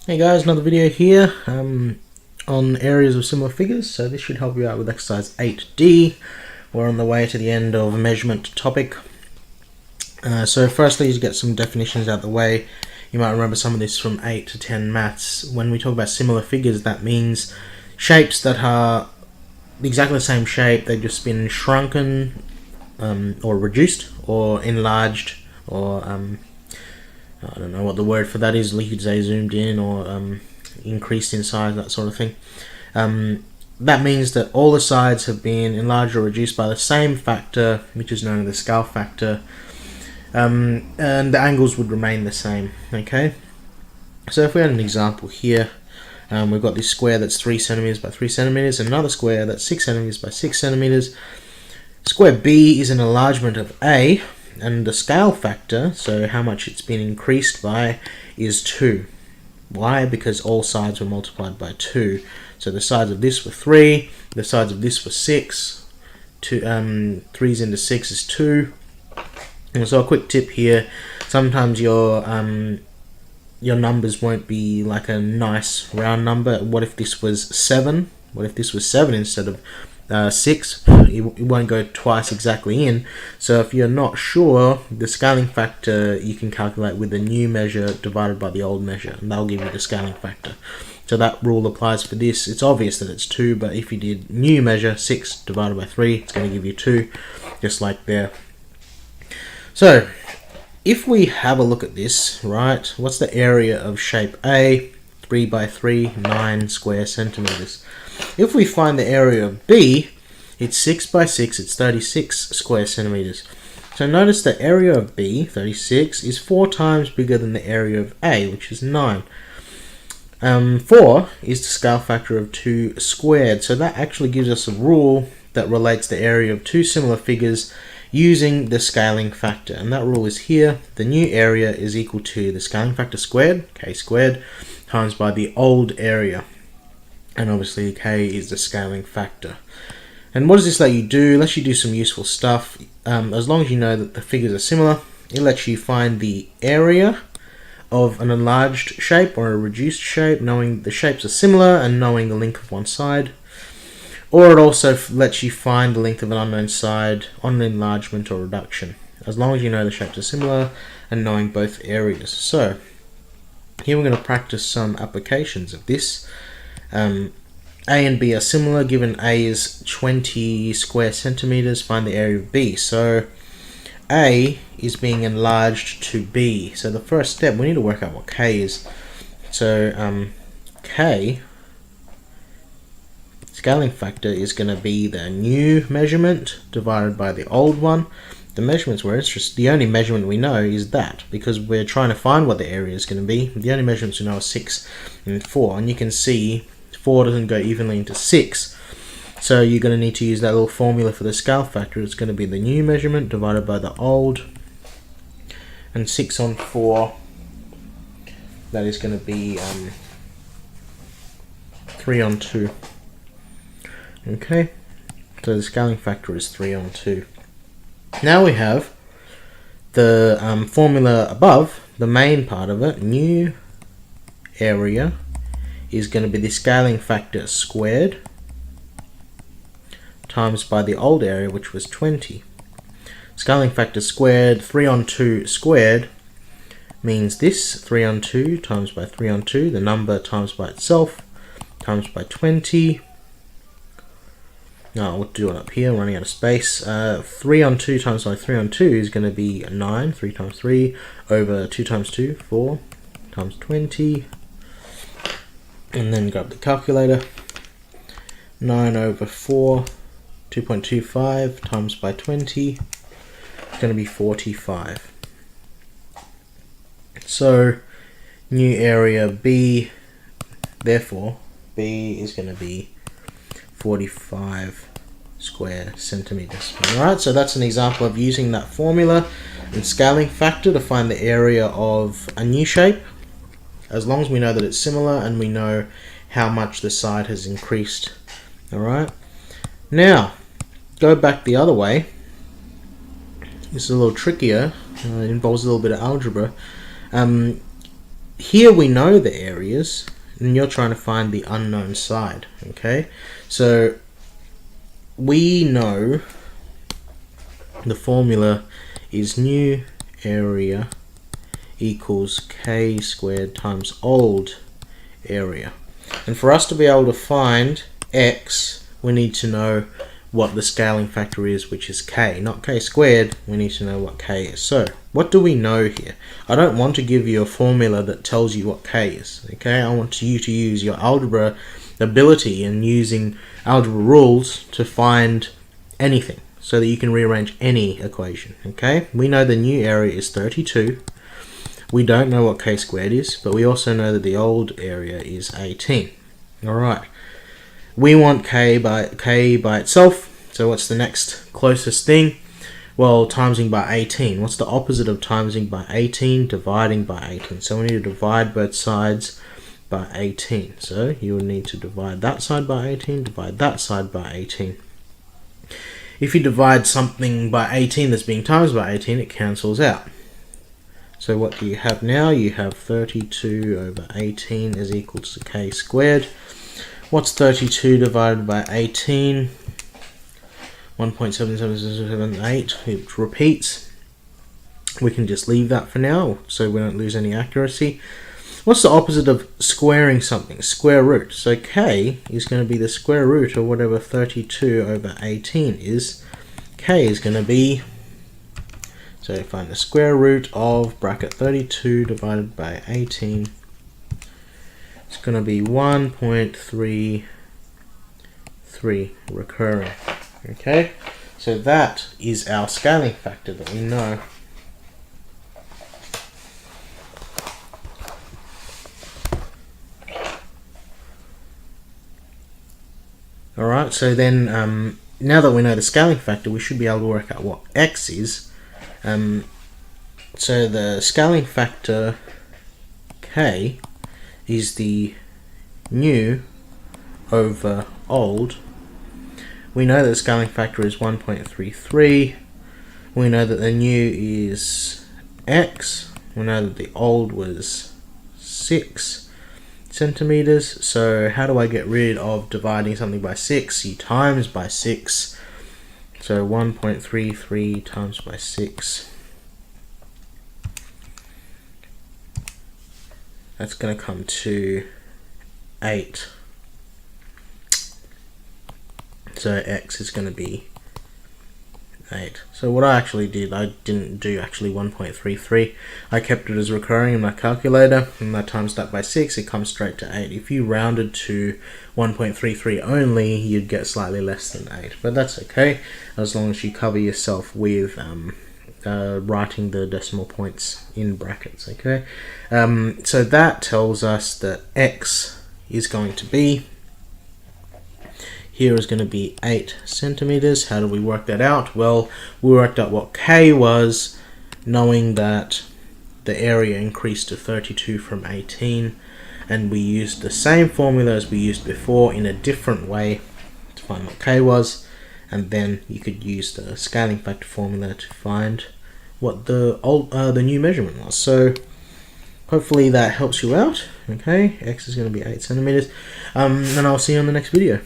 Hey guys, another video here on areas of similar figures. So this should help you out with exercise 8D. We're on the way to the end of a measurement topic. So firstly, to get some definitions out of the way, you might remember some of this from 8 to 10 maths. When we talk about similar figures, that means shapes that are exactly the same shape, they've just been shrunken or reduced or enlarged or I don't know what the word for that is. You could say zoomed in or increased in size, that sort of thing. That means that all the sides have been enlarged or reduced by the same factor, which is known as the scale factor, and the angles would remain the same. Okay, so if we had an example here, we've got this square that's 3 centimeters by 3 centimeters, and another square that's 6 centimeters by 6 centimeters. Square B is an enlargement of A, and the scale factor, so how much it's been increased by, is 2. Why? Because all sides were multiplied by 2. So the sides of this were 3, the sides of this were 6. 3's into 6 is 2. And so a quick tip here, sometimes your numbers won't be like a nice round number. What if this was 7? What if this was 7 instead of 6? It won't go twice exactly in. So if you're not sure, the scaling factor you can calculate with the new measure divided by the old measure, and that'll give you the scaling factor. So that rule applies for this. It's obvious that it's 2, but if you did new measure 6 divided by 3, it's going to give you 2, just like there. So if we have a look at this, right, what's the area of shape A? 3 by 3, 9 square centimeters. If we find the area of B, it's 6 by 6, it's 36 square centimeters. So notice the area of B, 36, is 4 times bigger than the area of A, which is 9. 4 is the scale factor of 2 squared. So that actually gives us a rule that relates the area of two similar figures using the scaling factor. And that rule is here. The new area is equal to the scaling factor squared, K squared, times by the old area. And obviously K is the scaling factor. And what does this let you do? It lets you do some useful stuff. As long as you know that the figures are similar, it lets you find the area of an enlarged shape or a reduced shape, knowing the shapes are similar and knowing the length of one side. Or it also lets you find the length of an unknown side on an enlargement or reduction, as long as you know the shapes are similar and knowing both areas. So here we're going to practice some applications of this. A and B are similar. Given A is 20 square centimeters, find the area of B. So A is being enlarged to B. So the first step, we need to work out what K is. So K, scaling factor, is going to be the new measurement divided by the old one. The measurements we're interested, the only measurement we know is that, because we're trying to find what the area is going to be. The only measurements we know are 6 and 4, and you can see 4 doesn't go evenly into 6, so you're going to need to use that little formula for the scale factor. It's going to be the new measurement divided by the old, and 6 on 4, that is going to be 3 on 2. Okay, so the scaling factor is 3 on 2. Now we have the formula above, the main part of it. New area is going to be the scaling factor squared times by the old area, which was 20. Scaling factor squared, 3 on 2 squared, means this, 3 on 2 times by 3 on 2, the number times by itself, times by 20. No, we'll do it up here, I'm running out of space. 3 on 2 times by 3 on 2 is going to be 9, 3 times 3, over 2 times 2, 4, times 20. And then grab the calculator. 9 over 4, 2.25 times by 20, it's going to be 45. So, new area B, therefore, B is going to be 45 square centimeters. Alright, so that's an example of using that formula and scaling factor to find the area of a new shape, as long as we know that it's similar and we know how much the side has increased. Alright, now go back the other way. This is a little trickier, it involves a little bit of algebra. here we know the areas, and you're trying to find the unknown side. Okay, so we know the formula is new area equals k squared times old area. And for us to be able to find x, we need to know what the scaling factor is, which is k, not k squared. We need to know what k is. So what do we know here? I don't want to give you a formula that tells you what k is. Okay, I want you to use your algebra ability and using algebra rules to find anything so that you can rearrange any equation. Okay, we know the new area is 32. We don't know what k squared is, but we also know that the old area is 18. Alright, we want k by itself, so what's the next closest thing? Well, timesing by 18. What's the opposite of timesing by 18? Dividing by 18. So we need to divide both sides by 18. So you will need to divide that side by 18, divide that side by 18. If you divide something by 18 that's being times by 18, it cancels out. So what do you have now? You have 32 over 18 is equal to k squared. What's 32 divided by 18? 1.7778. It repeats. We can just leave that for now so we don't lose any accuracy. What's the opposite of squaring something? Square root. So k is going to be the square root of whatever 32 over 18 is. K is going to be, so find the square root of bracket 32 divided by 18. It's going to be 1.33 recurring. Okay, so that is our scaling factor that we know. Alright, so then now that we know the scaling factor, we should be able to work out what x is. So the scaling factor k is the new over old. We know that the scaling factor is 1.33. We know that the new is x. We know that the old was 6 centimeters. So how do I get rid of dividing something by 6? You times by 6. So 1.33 times by 6. That's going to come to 8. So x is going to be 8. So what I actually did, I didn't do actually 1.33. I kept it as recurring in my calculator, and I times that by 6, it comes straight to 8. If you rounded to 1.33 only, you'd get slightly less than 8. But that's okay, as long as you cover yourself with writing the decimal points in brackets, okay? So that tells us that x is going to be, here is going to be 8 centimeters. How do we work that out? Well, we worked out what k was, knowing that the area increased to 32 from 18, and we used the same formula as we used before in a different way to find what k was, and then you could use the scaling factor formula to find what the new measurement was. So hopefully that helps you out. Okay, x is going to be 8 centimeters, and I'll see you on the next video.